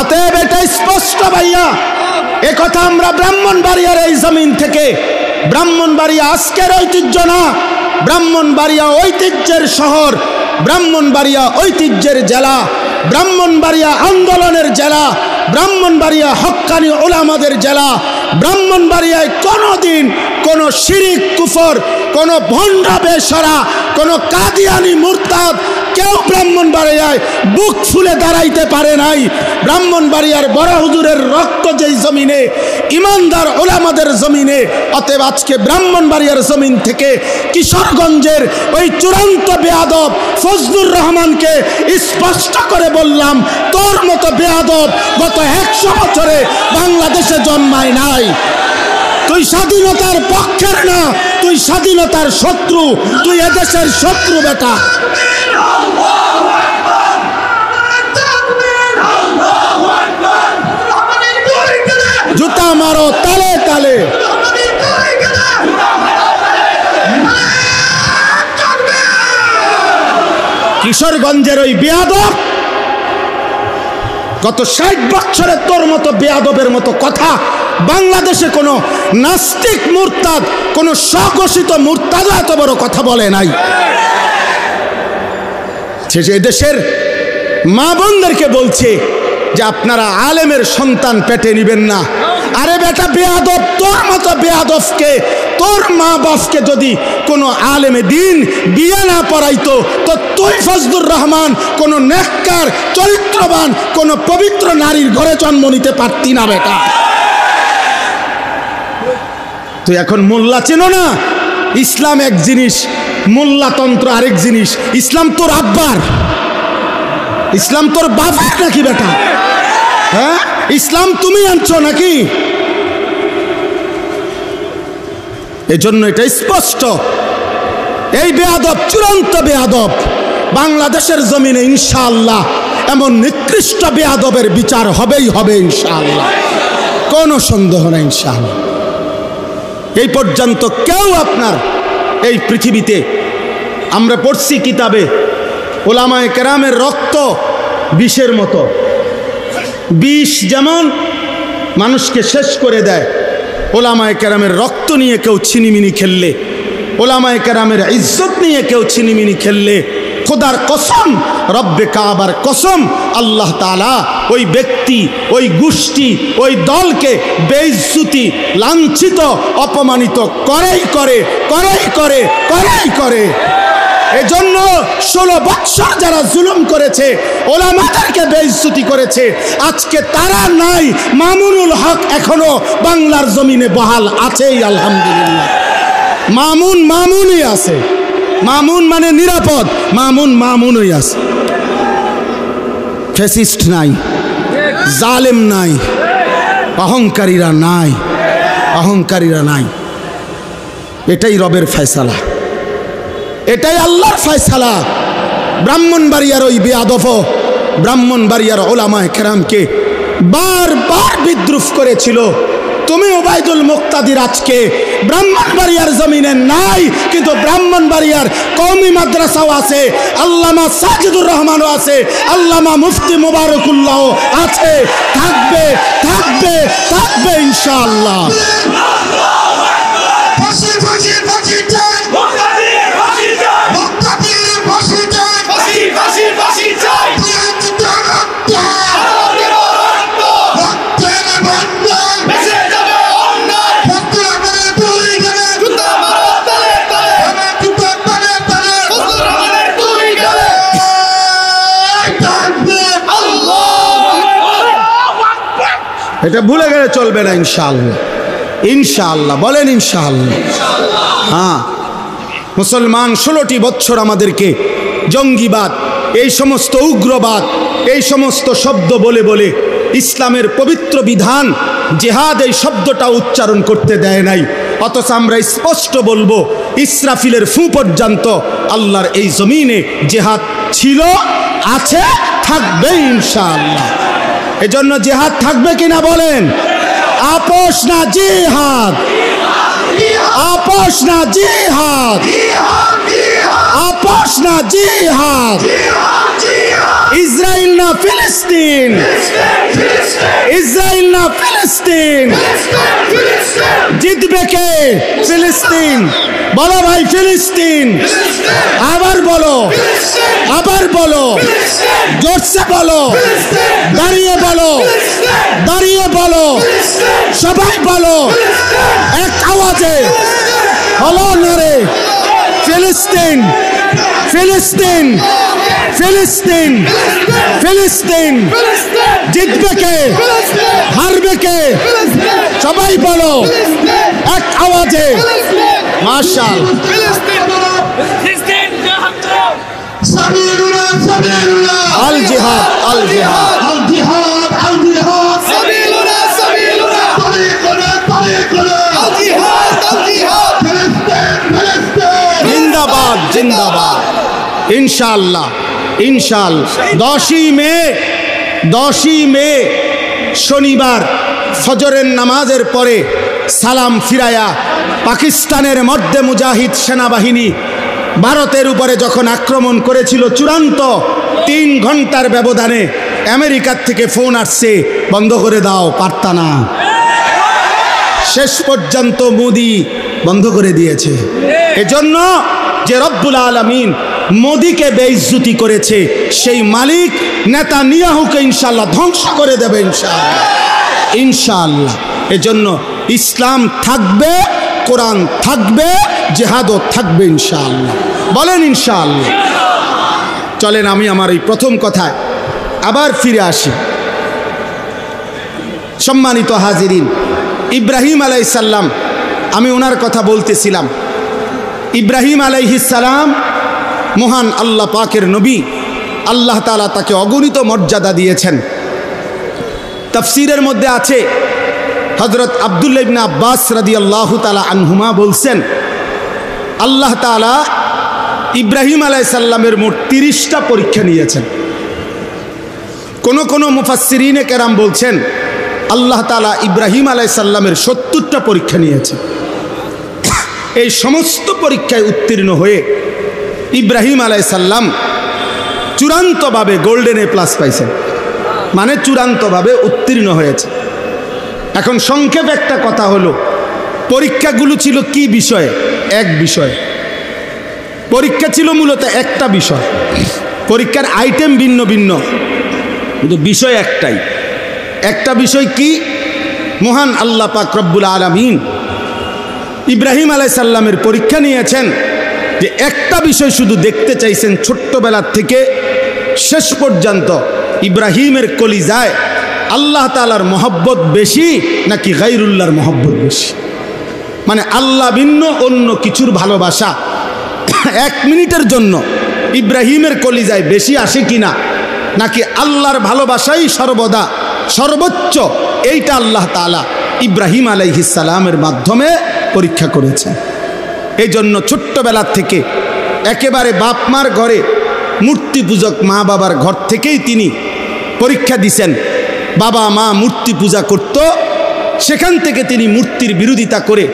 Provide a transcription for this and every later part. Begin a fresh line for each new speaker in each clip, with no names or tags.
অতএব এটা স্পষ্ট ভাইয়া, এ কথা আমরা ব্রাহ্মণবাড়িয়ার এই জমিন থেকে, ব্রাহ্মণবাড়িয়া আজকের ঐতিহ্য না, ব্রাহ্মণবাড়িয়া ঐতিহ্যের শহর, ব্রাহ্মণবাড়িয়া ঐতিহ্যের জেলা, ব্রাহ্মণবাড়িয়া আন্দোলনের জেলা, ব্রাহ্মণবাড়িয়া হক্কানি উলামাদের জেলা। ব্রাহ্মণবাড়িয়ায় কোনোদিন কোনো শিরিক কুফর, কোনো ভণ্ড বেশরা, কোনো কাদিয়ানি মুরতাদ কেউ ব্রাহ্মণবাড়িয়ায় বুক ফুলে দাঁড়াইতে পারে নাই। ব্রাহ্মণবাড়িয়ার বড় হুজুরের রক্ত যেই জমিনে, ইমানদার ওলামাদের জমিনে। অতএব আজকে ব্রাহ্মণবাড়িয়ার জমিন থেকে কিশোরগঞ্জের ওই চূড়ান্ত বেয়াদব ফজলুর রহমানকে স্পষ্ট করে বললাম, তোর মতো বেয়াদব গত 100 বছরে বাংলাদেশে জন্মায় নাই। তুই স্বাধীনতার পক্ষের না, তুই স্বাধীনতার শত্রু, তুই এদেশের শত্রু বেটা। জুতা মারো তালে তালে। কিশোরগঞ্জের ওই বেয়াদব গত 60 বছরে তোর মতো বেয়াদবের মতো কথা বাংলাদেশে কোনো নাস্তিক মুরতাদ, কোনো স্বঘোষিত মুরতাদ এত বড় কথা বলে নাই। সে দেশের মা বোনদেরকে বলছে যে আপনারা আলেমের সন্তান পেটে নিবেন না। আরে বেটা বেয়াদব, তোর মতো বেয়াদবকে, তোর মা বাপকে যদি কোনো আলেমে দিন বিয়ে না পড়াইতো, তো তুই ফজলুর রহমান কোনো নেককার চরিত্রবান কোনো পবিত্র নারীর ঘরে জন্ম নিতে পারতি না বেটা। তুই এখন মোল্লা চেনো না? ইসলাম এক জিনিস, মোল্লাতন্ত্র আরেক জিনিস। ইসলাম তোর আব্বার, ইসলাম তোর বাবার নাকি বেটা? হ্যাঁ, ইসলাম তুমি আনছো নাকি? এজন্য এটা স্পষ্ট, এই বেয়াদব চূড়ান্ত বেয়াদব বাংলাদেশের জমিনে ইনশাআল্লাহ এমন নিকৃষ্ট বেয়াদবের বিচার হবেই হবে ইনশাআল্লাহ, কোনো সন্দেহ নেই ইনশাআল্লাহ। এই পর্যন্ত কেউ আপনার এই পৃথিবীতে, আমরা পড়ছি কিতাবে, ওলামায়ে কেরামের রক্ত বিষের মতো। বিষ যেমন মানুষকে শেষ করে দেয়, ওলামায়ে কেরামের রক্ত নিয়ে কেউ ছিনিমিনি খেললে, ওলামায়ে কেরামের ইজ্জত নিয়ে কেউ ছিনিমিনি খেললে, খোদার কসম, রব্বে কাবার কসম, আল্লাহ তাআলা ওই ব্যক্তি, ওই গোষ্ঠী, ওই দলকে বেইজ্জতি, লাঞ্ছিত, অপমানিত করেই করে, করেই করে, করেই করে। এজন্য 16 বৎসর যারা জুলুম করেছে, ওলামাদেরকে বেইজ্জতি করেছে, আজকে তারা নাই। মামুনুল হক এখনো বাংলার জমিনে বহাল আছেই আলহামদুলিল্লাহ। মামুনই আছে। মামুন মানে নিরাপদ, মামুনই আছে। ফ্যাসিস্ট নাই, জালেম নাই, অহংকারীরা নাই, অহংকারীরা নাই। এটাই রবের ফয়সালা, এটাই আল্লাহর ফয়সালা। ব্রাহ্মণবাড়িয়ার ওই বেয়াদব, ব্রাহ্মণবাড়িয়ার ওলামায়ে কেরামকে বারবার বিদ্রুপ করেছিল। তুমি ওবায়দুল মুক্তাদির আজকে ব্রাহ্মণবাড়িয়ার জমিনে নাই, কিন্তু ব্রাহ্মণবাড়িয়ার কওমি মাদ্রাসাও আছে, আল্লামা সাজিদুর রহমানও আছে, আল্লামা মুফতি মুবারকুল্লাহ আছে, থাকবে থাকবে থাকবে ইনশাআল্লাহ। এটা ভুলে গেলে চলবে না ইনশাআল্লাহ। ইনশাআল্লাহ বলেন ইনশাআল্লাহ। হ্যাঁ, মুসলমান 16টি বছর আমাদেরকে জঙ্গিবাদ, এই সমস্ত উগ্রবাদ, এই সমস্ত শব্দ বলে বলে ইসলামের পবিত্র বিধান জিহাদ এই শব্দটা উচ্চারণ করতে দেয় নাই। অথচ আমরা স্পষ্ট বলবো, ইসরাফিলের ফু পর্যন্ত আল্লাহর এই জমিনে জিহাদ ছিল, আছে, থাকবে ইনশাআল্লাহ। এজন্য জিহাদ থাকবে কিনা বলেন? আপোষ না জিহাদ, আপোষ না জিহাদ, আপোষ না জিহাদ। ইসরায়েল না ফিলিস্তিন, ইসরায়েল না ফিলিস্তিন? জিতবে কে? ফিলিস্তিন। বলো ভাই ফিলিস্তিন। আবার বলো, আবার বলো, জোরসে বলো, দাঁড়িয়ে বলো, দাঁড়িয়ে বলো, সবাই বলো এক আওয়াজে, হলো নারে ফিলিস্তিন, ফিলিস্তিন, ফিলিস্তিন, ফিলিস্তিন। জিতবে কে? হারবে কে? সবাই বলো এক আওয়াজে। মাশাআল্লাহ। আল জিহাদ, আল জিহাদ, আল জিহাদ, আল জিহাদ, সাবিলুনা সাবিলুনা, তারিকুনা তারিকুনা, আল জিহাদ, আল জিহাদ, ফিলিস্তিন, ফিলিস্তিন। জিন্দাবাদ, জিন্দাবাদ। ইনশাআল্লাহ, ইনশাআল্লাহ 10ই মে, 10ই মে শনিবার ফজরের নামাজের পরে সালাম ফিরায়া পাকিস্তানের মধ্যে মুজাহিদ সেনাবাহিনী ভারতের উপরে যখন আক্রমণ করেছিল চূড়ান্ত 3 ঘন্টার ব্যবধানে আমেরিকার থেকে ফোন আসছে, বন্ধ করে দাও, পারতা না। শেষ পর্যন্ত মোদি বন্ধ করে দিয়েছে। এজন্য যে রব্বুল আলামিন মোদিকে বেইজ্জতি করেছে, সেই মালিক নেতানিয়াহুকে ইনশাআল্লাহ ধ্বংস করে দেবে ইনশাআল্লাহ, ইনশাআল্লাহ। এজন্য ইসলাম থাকবে, কোরআন থাকবে, জিহাদও থাকবে ইনশাআল্লাহ। বলেন ইনশাআল্লাহ। চলেন আমি আমার এই প্রথম কথায় আবার ফিরে আসি। সম্মানিত হাজিরিন, ইব্রাহিম আলাইহিস সালাম, আমি ওনার কথা বলতেছিলাম। ইব্রাহিম আলাইহিস সালাম মহান আল্লাহ পাকের নবী। আল্লাহ তাআলা তাকে অগণিত মর্যাদা দিয়েছেন। তাফসীরের মধ্যে আছে, হযরত আব্দুল্লাহ ইবনে আব্বাস রাদিয়াল্লাহু তাআলা আনহুমা বলছেন, আল্লাহ তাআলা ইব্রাহিম আলাইহিস সালামের মোট 30টা পরীক্ষা নিয়েছেন। কোন মুফাসসিরিনে কেরাম বলছেন আল্লাহ তাআলা ইব্রাহিম আলাইহিস সালামের 70টা পরীক্ষা নিয়েছেন। এই সমস্ত পরীক্ষায় উত্তীর্ণ হয়ে ইব্রাহিম আলাইহিস সালাম চূড়ান্তভাবে গোল্ডেন এ প্লাস পাইছেন, মানে চূড়ান্তভাবে উত্তীর্ণ হয়েছে। এখন সংক্ষেপ একটা কথা হলো, পরীক্ষাগুলো ছিল কি বিষয়ে? এক বিষয়ে পরীক্ষা ছিল, মূলত একটা বিষয়। পরীক্ষার আইটেম ভিন্ন ভিন্ন, কিন্তু বিষয় একটাই। একটা বিষয় কি? মহান আল্লাহ পাক রব্বুল আলামিন ইব্রাহিম আলাইহিস সালামের পরীক্ষা নিয়েছেন যে একটা বিষয় শুধু দেখতে চাইছেন, ছোট্টবেলার থেকে শেষ পর্যন্ত ইব্রাহিমের কলিজায় আল্লাহ তাআলার মহব্বত বেশি নাকি গায়রুল্লাহর মহব্বত বেশি? মানে আল্লাহ ভিন্ন অন্য কিছুর ভালোবাসা 1 মিনিটের জন্য ইব্রাহিমের কলিজায় বেশি আসে কিনা, নাকি আল্লাহর ভালোবাসাই সর্বদা সর্বোচ্চ? এইটা আল্লাহ তাআলা ইব্রাহিম আলাইহিস সালামের মাধ্যমে পরীক্ষা করেছেন। এই জন্য ছোট্টবেলার থেকে একেবারে বাপ মার ঘরে, মূর্তি পূজক মা বাবার ঘর থেকেই তিনি পরীক্ষা দিছেন। বাবা মা মূর্তি পূজা করত, সেখান থেকে তিনি মূর্তির বিরোধিতা করে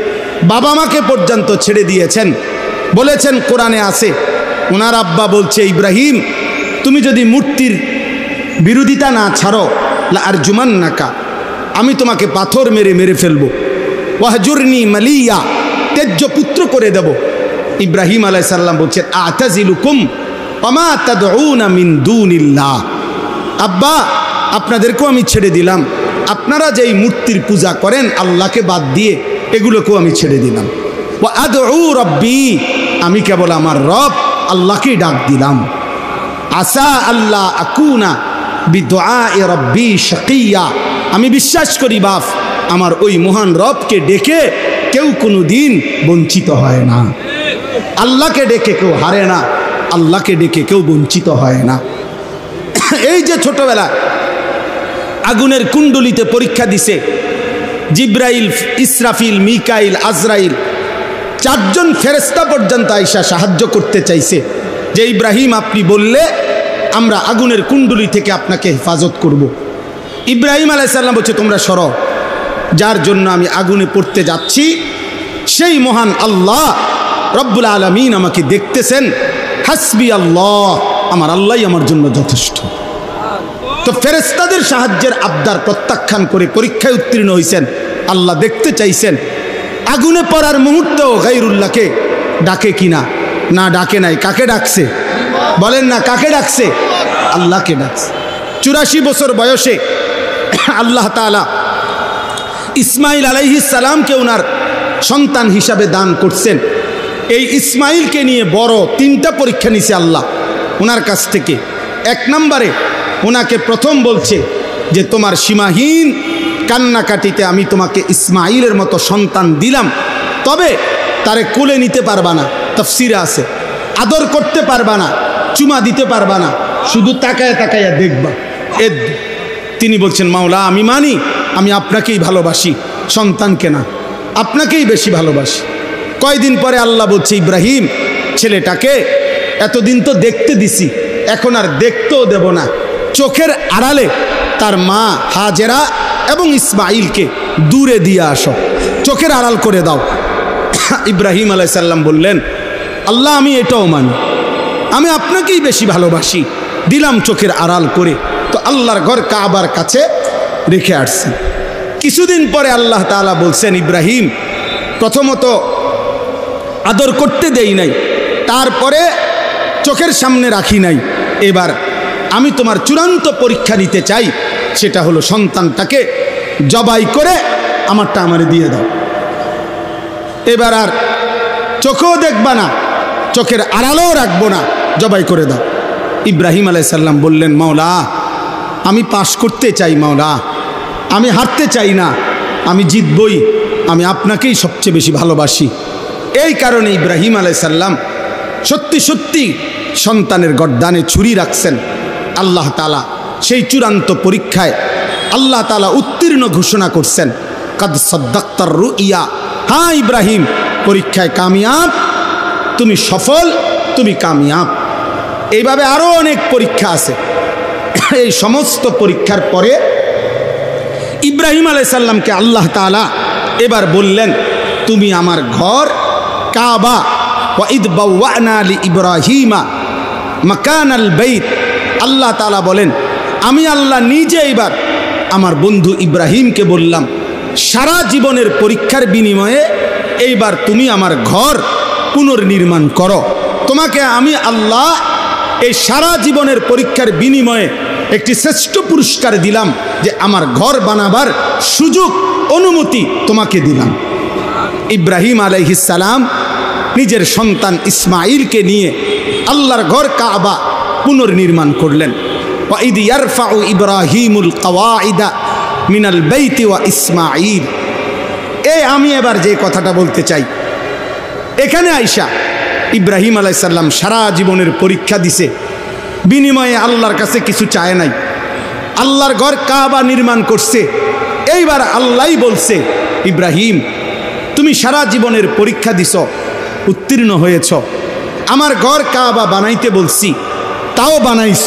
বাবা মাকে পর্যন্ত ছেড়ে দিয়েছেন। বলেছেন, কোরআনে আছে, ওনার আব্বা বলছে, ইব্রাহিম তুমি যদি মূর্তির বিরোধিতা না ছাড়ো, লা আরজুমান্নাকা, আমি তোমাকে পাথর মেরে মেরে ফেলবো। ওয়াহজুরনি মালিয়া, তেজ্য পুত্র করে দেব। ইব্রাহিম আলাইহিস সালাম বলছেন, আতাজিলুকুম ওমা তাদউনা মিন দুনিল্লাহ, আব্বা আপনাদেরকেও আমি ছেড়ে দিলাম, আপনারা যেই মূর্তির পূজা করেন আল্লাহকে বাদ দিয়ে, এগুলোকেও আমি ছেড়ে দিলাম। ওয়া আদউ রব্বি, আমি কেবল আমার রব আল্লাহকেই ডাক দিলাম। আসা আল্লাহ আকুনা বিদুআই রব্বি শাকিয়া, আমি বিশ্বাস করি বাপ আমার ওই মহান রবকে ডেকে কেউ কোনো দিন বঞ্চিত হয় না। আল্লাহকে ডেকে কেউ হারে না, আল্লাহকে ডেকে কেউ বঞ্চিত হয় না। এই যে ছোটবেলা আগুনের কুণ্ডলিতে পরীক্ষা দিছে, জিব্রাইল, ইসরাফিল, মিকাইল, আজরাইল 4 জন ফেরেশতা পর্যন্ত আয়েশা সাহায্য করতে চাইছে যে ইব্রাহিম আপনি বললে আমরা আগুনের কুণ্ডলি থেকে আপনাকে হেফাজত করব। ইব্রাহিম আলাইহিস সালাম বলছে, তোমরা সরো, যার জন্য আমি আগুনে পড়তে যাচ্ছি সেই মহান আল্লাহ রব্বুল আলামিন আমাকে দেখতেছেন। হাসবি আল্লাহ, আমার আল্লাহই আমার জন্য যথেষ্ট। তো ফেরেশতাদের সাহায্যের আবদার প্রত্যাখ্যান করে পরীক্ষায় উত্তীর্ণ হয়েছেন। আল্লাহ দেখতে চাইছেন আগুনে পড়ার মুহূর্তেও গায়রুল্লাহকে ডাকে কিনা। না ডাকে নাই। কাকে ডাকছে বলেন না? কাকে ডাকছে? আল্লাহকে ডাকছে। 84 বছর বয়সে আল্লাহ তাআলা ইসমাইল আলাইহিস সালামকে ওনার সন্তান হিসাবে দান করছেন। এই ইসমাইলকে নিয়ে বড় 3টা পরীক্ষা নিছে আল্লাহ ওনার কাছ থেকে। 1 নম্বরে ওনাকে প্রথম বলছে যে তোমার সীমাহীন কান্নাকাটিতে আমি তোমাকে ইসমাইলের মতো সন্তান দিলাম, তবে তারে কোলে নিতে পারবা না, তাফসিরে আছে, আদর করতে পারবা না, চুমা দিতে পারবা না, শুধু তাকায় তাকায়া দেখবা। তিনি বলছেন মাওলা আমি মানি, আমি আপনাকেই ভালোবাসি, সন্তানকে না, আপনাকেই বেশি ভালোবাসি। কয়দিন পরে আল্লাহ বলছে ইব্রাহিম ছেলেটাকে এতদিন তো দেখতে দিছি, এখন আর দেখতেও দেব না, চোখের আড়ালে তার মা হাজেরা এবং ইসমাইলকে দূরে দিয়ে আসো, চোখের আড়াল করে দাও। ইব্রাহিম আলাইহিস সালাম বললেন আল্লাহ আমি এটাও মানি, আমি আপনাকেই বেশি ভালোবাসি, দিলাম চোখের আড়াল করে। তো আল্লাহর ঘর কাবার কাছে রেখে আসছেন। কিছুদিন পরে আল্লাহ তাআলা বলছেন ইব্রাহিম প্রথমত আদর করতে দেই নাই, তারপরে চোখের সামনে রাখি নাই, এবার আমি তোমার চূড়ান্ত পরীক্ষা নিতে চাই, সেটা হলো সন্তানটাকে জবাই করে আমারটা আমারে দিয়ে দাও। এবার আর চোখেও দেখবা না, চোখের আড়ালেও রাখবো না, জবাই করে দাও। ইব্রাহিম আলাইহিস সালাম বললেন মাওলা আমি পাশ করতে চাই, মাওলা আমি হারতে চাই না, আমি জিতবই, আমি আপনাকেই সবচেয়ে বেশি ভালোবাসি। এই কারণে ইব্রাহিম আলাইহিস সালাম সত্যি সত্যি সন্তানের গর্দানে ছুরি রাখছেন। আল্লাহ তাআলা সেই চূড়ান্ত পরীক্ষায় আল্লাহ তাআলা উত্তীর্ণ ঘোষণা করছেন, কাদ সাদ্দাক্তার রুইয়া, হ্যাঁ ইব্রাহিম পরীক্ষায় কামিয়াব, তুমি সফল, তুমি কামিয়াব। এইভাবে আরও অনেক পরীক্ষা আছে। এই সমস্ত পরীক্ষার পরে ইব্রাহিম আলাইহিস সালামকে আল্লাহ তাআলা এবার বললেন তুমি আমার ঘর কাবা, ওয়া ইদ বাওয়ানা লি ইব্রাহিমা মাকানাল বাইত, আল্লাহ তাআলা বলেন আমি আল্লাহ নিজে এবার আমার বন্ধু ইব্রাহিমকে বললাম সারা জীবনের পরীক্ষার বিনিময়ে এইবার তুমি আমার ঘর পুনর্নির্মাণ করো। তোমাকে আমি আল্লাহ এই সারা জীবনের পরীক্ষার বিনিময়ে একটি শ্রেষ্ঠ পুরস্কার দিলাম, যে আমার ঘর বানাবার সুযোগ অনুমতি তোমাকে দিলাম। ইব্রাহিম আলাইহিস সালাম নিজের সন্তান ইসমাইলকে নিয়ে আল্লাহর ঘর কাবা পুনর্নির্মাণ করলেন। ওয়া ইদ ইয়ারফাউ ইব্রাহিমুল কাওয়াইদা মিনাল বাইতি ওয়া ইসমাইল। আমি এবার যে কথাটা বলতে চাই, এখানে আইসা ইব্রাহিম আলাইহিস সালাম সারা জীবনের পরীক্ষা দিছে, বিনিময়ে আল্লাহর কাছে কিছু চায় নাই, আল্লাহর ঘর কাবা নির্মাণ করছে। এইবার আল্লাহই বলছে ইব্রাহিম তুমি সারা জীবনের পরীক্ষা দিছ, উত্তীর্ণ হয়েছ, আমার ঘর কাবা বানাইতে বলছি তাও বানাইছ,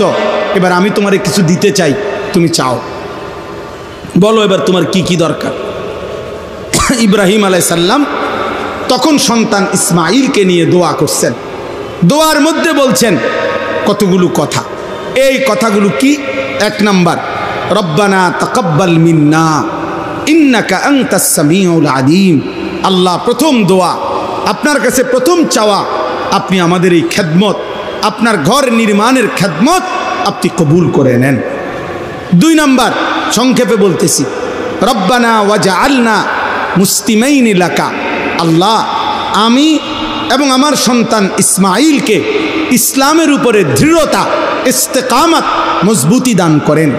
এবার আমি তোমারে কিছু দিতে চাই, তুমি চাও, বলো এবার তোমার কি কি দরকার। ইব্রাহিম আলাইহিস সালাম তখন সন্তান ইসমাইলকে নিয়ে দোয়া করছেন। দোয়ার মধ্যে বলছেন কতগুলো কথা। এই কথাগুলো কি? 1 নাম্বার রব্বানা তাকাব্বাল মিন্না ইন্নাকা আনতাস সামিউল আলিম। আল্লাহ প্রথম দোয়া, আপনার কাছে প্রথম চাওয়া, আপনি আমাদের এই খেদমত, আপনার ঘর নির্মাণের খেদমত আপনি কবুল করে নেন। 2 নাম্বার সংক্ষেপে বলতেছি, রব্বানা ওয়াজআলনা মুসলিমাইনি লাকা। আল্লাহ আমি এবং আমার সন্তান ইসমাইলকে ইসলামের উপরে দৃঢ়তা, ইস্তেকামত, মজবুতি দান করেন।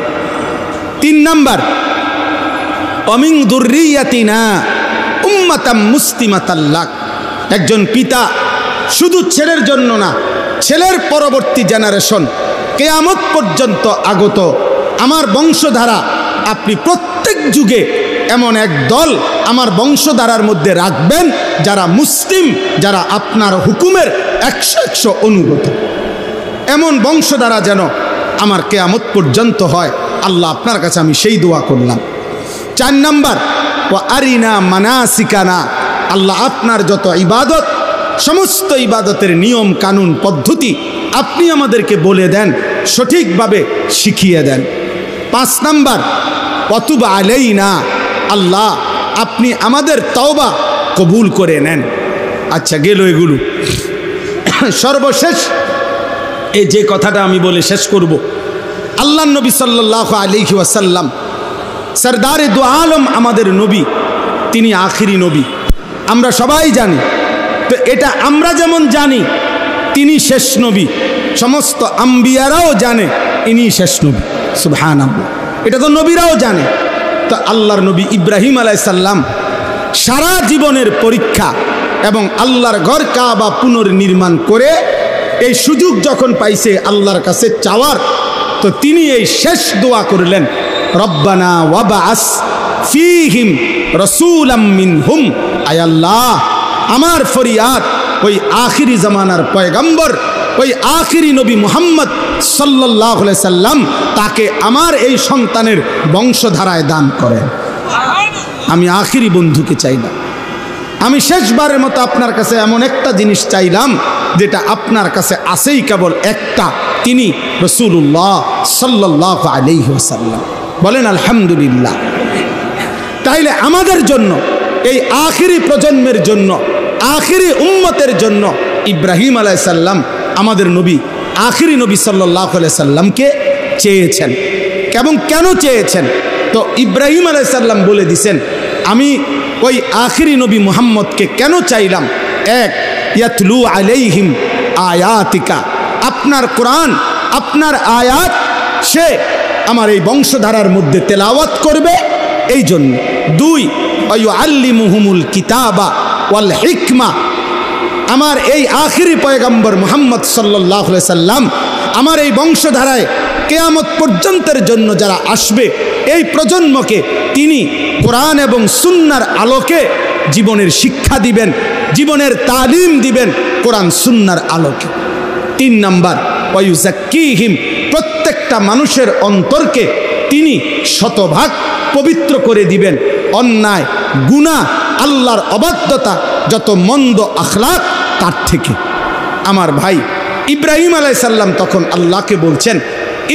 3 নাম্বার অমিন যুররিয়াতিনা উম্মাতাম মুসলিমাতাল লাক। একজন পিতা শুধু ছেলের জন্য না, ছেলের পরবর্তী জেনারেশন কিয়ামত পর্যন্ত আগত আমার বংশধারা, আপনি প্রত্যেক যুগে এমন এক দল আমার বংশধারার মধ্যে রাখবেন যারা মুসলিম, যারা আপনার হুকুমের 100 অনুগত। এমন বংশধারা যেন আমার কিয়ামত পর্যন্ত হয়, আল্লাহ আপনার কাছে আমি সেই দোয়া করলাম। 4 নাম্বার ওয়া আরিনা মানাসিকানা। আল্লাহ আপনার যত ইবাদত, সমস্ত ইবাদতের নিয়ম কানুন পদ্ধতি আপনি আমাদেরকে বলে দেন, সঠিকভাবে শিখিয়ে দেন। 5 নাম্বার ওয়াতুব আলাইনা, আল্লাহ আপনি আমাদের তওবা কবুল করে নেন। আচ্ছা গেল এগুলো। সর্বশেষ এই যে কথাটা আমি বলে শেষ করব, আল্লাহ নবী সাল্লাল্লাহু আলাইহি ওয়াসাল্লাম সরদারে দু আলম আমাদের নবী, তিনি আখিরি নবী, আমরা সবাই জানি। তো এটা আমরা যেমন জানি তিনি শেষ নবী, সমস্ত আম্বিয়ারাও জানে ইনি শেষ নবী। সুবহানাল্লাহ, এটা তো নবীরাও জানে। তো আল্লাহর নবী ইব্রাহিম আলাইহিস সালাম সারা জীবনের পরীক্ষা এবং আল্লাহর ঘর কাবা পুনর্নির্মাণ করে এই সুযোগ যখন পাইছে আল্লাহর কাছে চাওয়ার, তো তিনি এই শেষ দোয়া করলেন, রব্বানা ওয়াবাস ফীহিম রাসূলাম মিনহুম। আয় আল্লাহ, আমার ফরিয়াদ ওই আখিরি জামানার পয়গম্বর, ওই আখিরি নবী মুহাম্মদ সাল্লাল্লাহু আলাইহি সাল্লাম, তাকে আমার এই সন্তানের বংশধারায় দান করেন। আমি আখিরি বন্ধুকে চাইলাম, আমি শেষবারের মতো আপনার কাছে এমন একটা জিনিস চাইলাম যেটা আপনার কাছে আছেই কেবল একটা, তিনি রাসূলুল্লাহ সাল্লাল্লাহু আলাইহি ওয়াসাল্লাম। বলেন আলহামদুলিল্লাহ। তাইলে আমাদের জন্য, এই আখিরি প্রজন্মের জন্য, আখিরি উম্মতের জন্য ইব্রাহিম আলাইহিস সালাম আমাদের নবী, আখিরি নবী সাল্লাল্লাহু আলাইহি সাল্লামকে চেয়েছেন। এবং কেন চেয়েছেন? তো ইব্রাহিম আলাইহিস সালাম বলে দিছেন, আমি ওই আখিরি নবী মুহাম্মদকে কেন চাইলাম? এক, ইয়াতলু আলাইহিম আয়াতিকা, আপনার কোরআন, আপনার আয়াত সে আমার এই বংশধারার মধ্যে তেলাওয়াত করবে, এই জন্য। দুই, ওয়ায়ুআল্লিমুহুমুল কিতাবা ওয়াল হিকমা, আমার এই আখিরি পয়গম্বর মুহাম্মদ সাল্লাল্লাহু আলাইহি সাল্লাম আমার এই বংশধারায় কিয়ামত পর্যন্তের জন্য যারা আসবে এই প্রজন্মকে তিনি কোরআন এবং সুন্নাহর আলোকে জীবনের শিক্ষা দিবেন, জীবনের তালিম দিবেন কোরআন সুন্নাহর আলোকে। 3 নাম্বার, ওয়ায়ুযাক্কিহিম, প্রত্যেকটা মানুষের অন্তরকে তিনি শতভাগ পবিত্র করে দিবেন অন্যায়, গুনাহ, আল্লাহর অবাধ্যতা, যত মন্দ আখলাক তার থেকে। আমার ভাই ইব্রাহিম আলাইহিস সালাম তখন আল্লাহকে বলছেন,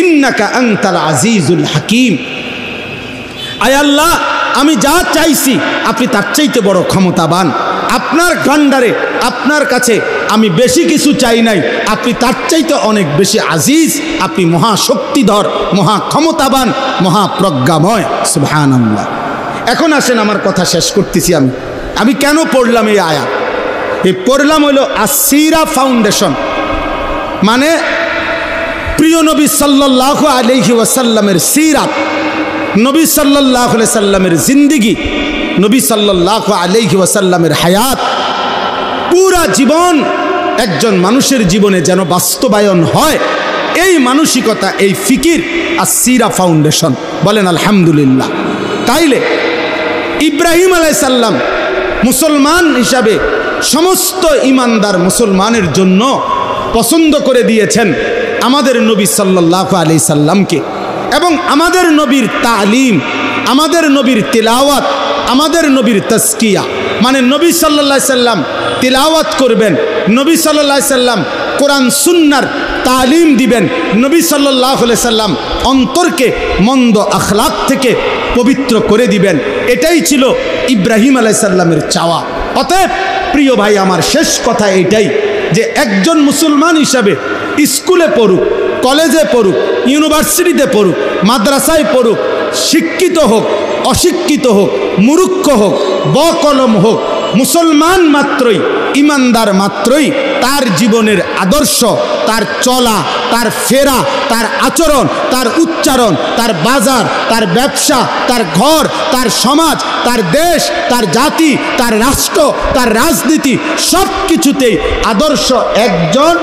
ইন্নাকা আনতাল আজিজুল হাকিম, আয় আল্লাহ আমি যা চাইছি আপনি তার চাইতে বড় ক্ষমতাবান, আপনার ভান্ডারে, আপনার কাছে আমি বেশি কিছু চাই নাই, আপনি তার চাইতে অনেক বেশি আজিজ, আপনি মহাশক্তিধর, মহা ক্ষমতাবান, মহাপ্রজ্ঞাময়। সুবহানাল্লাহ। এখন আসেন আমার কথা শেষ করতেছি। আমি কেন পড়লাম এই আয়াত? এই পড়লাম হলো আসিরা ফাউন্ডেশন, মানে প্রিয় নবী সাল্লাল্লাহু আলাইহি ওয়াসাল্লামের সিরাত, নবী সাল্লাল্লাহু আলাইহি সাল্লামের জিন্দেগি, নবী সাল্লাল্লাহু আলাইহি ওয়াসাল্লামের হায়াত, পুরা জীবন একজন মানুষের জীবনে যেন বাস্তবায়ন হয়, এই মানসিকতা, এই ফিকির আসিরা ফাউন্ডেশন। বলেন আলহামদুলিল্লাহ। তাইলে ইব্রাহিম আলাইহিস সালাম মুসলমান হিসাবে সমস্ত ইমানদার মুসলমানের জন্য পছন্দ করে দিয়েছেন আমাদের নবী সাল্লাল্লাহু আলাইহি সাল্লামকে, এবং আমাদের নবীর তালিম, আমাদের নবীর তিলাওয়াত, আমাদের নবীর তাজকিয়া, মানে নবী সাল্লাল্লাহু আলাইহি সাল্লাম তিলাওয়াত করবেন, নবী সাল্লাল্লাহু আলাইহি সাল্লাম কোরআন সুন্নাহর তালিম দিবেন, নবী সাল্লাল্লাহু আলাইহি সাল্লাম অন্তরকে মন্দ আখলাক থেকে পবিত্র করে দিবেন। এটাই ছিল ইব্রাহিম আলাইহিস সালামের চাওয়া। অতএব প্রিয় ভাই, আমার শেষ কথা এটাই যে একজন মুসলমান হিসাবে স্কুলে পড়ুক, কলেজে পড়ুক, ইউনিভার্সিটিতে পড়ুক, মাদ্রাসায় পড়ুক, শিক্ষিত হোক, অশিক্ষিত হোক, মূর্খ হোক, বকলম হোক, মুসলমান মাত্রই, ইমানদার মাত্রই তার জীবনের আদর্শ, তার চলা, তার ফেরা, তার আচরণ, তার উচ্চারণ, তার বাজার, তার ব্যবসা, তার ঘর, তার সমাজ, তার দেশ, তার জাতি, তার রাষ্ট্র, তার রাজনীতি, সব কিছুতেই আদর্শ একজন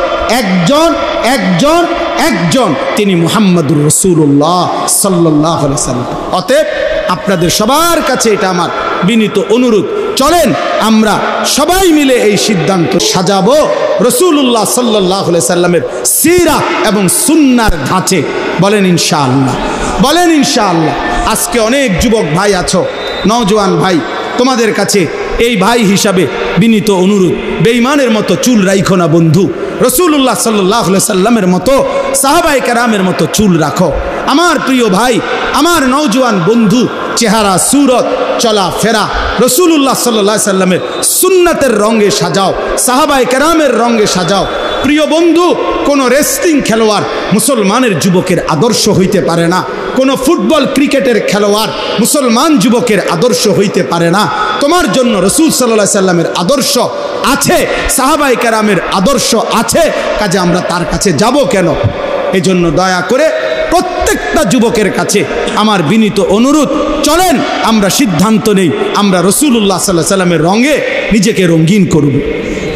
একজন একজন একজন, তিনি মুহাম্মদুর রাসূলুল্লাহ সাল্লাল্লাহু আলাইহি সাল্লাম। অতএব আপনাদের সবার কাছে এটা আমার বিনীত অনুরোধ, চলেন আমরা সবাই মিলে এই সিদ্ধান্ত সাজাবো রাসূলুল্লাহ সাল্লাল্লাহু আলাইহি সাল্লামের সিরা এবং সুন্নাহর ধাঁচে। বলেন ইনশাআল্লাহ, বলেন ইনশাআল্লাহ। আজকে অনেক যুবক ভাই আছো, নওজোয়ান ভাই, তোমাদের কাছে এই ভাই হিসাবে বিনীত অনুরোধ, বেঈমানের মতো চুল রাখো না বন্ধু, রাসূলুল্লাহ সাল্লাল্লাহু আলাইহি সাল্লামের মতো, সাহাবায়ে কেরামের মতো চুল রাখো। আমার প্রিয় ভাই, আমার নওজোয়ান বন্ধু, চেহারা সুরত চলা ফেরা রাসূলুল্লাহ সাল্লাল্লাহু আলাইহি সাল্লামের সুন্নাতের রঙে সাজাও, সাহাবায়ে কেরামের রঙে সাজাও। প্রিয় বন্ধু, কোনো রেসলিং খেলোয়াড় মুসলমানের যুবকের আদর্শ হইতে পারে না, কোনো ফুটবল ক্রিকেটের খেলোয়াড় মুসলমান যুবকের আদর্শ হইতে পারে না। তোমার জন্য রাসূল সাল্লাল্লাহু আলাইহি সাল্লামের আদর্শ আছে, সাহাবায়ে কেরামের আদর্শ আছে, কাজে আমরা তার কাছে যাব কেন? এজন্য দয়া করে প্রত্যেকটা যুবকের কাছে আমার বিনীত অনুরোধ, চলেন আমরা সিদ্ধান্ত নেই আমরা রাসূলুল্লাহ সাল্লাল্লাহু আলাইহি সাল্লামের রঙে নিজেকে রঙিন করব।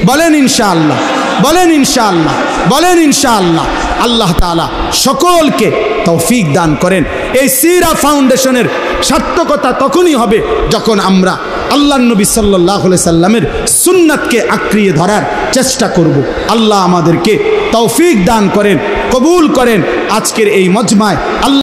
বলেন ইনশাআল্লাহ, বলেন ইনশাআল্লাহ, বলেন ইনশাআল্লাহ। আল্লাহ তাআলা সকলকে তৌফিক দান করেন। এই সিরা ফাউন্ডেশনের সার্থকতা তখনই হবে যখন আমরা আল্লাহর নবী সাল্লাল্লাহু আলাইহি সাল্লামের সুন্নাতকে আঁকড়িয়ে ধরার চেষ্টা করব। আল্লাহ আমাদেরকে তৌফিক দান করেন, কবুল করেন। আজকের এই মজমায় আল্লাহ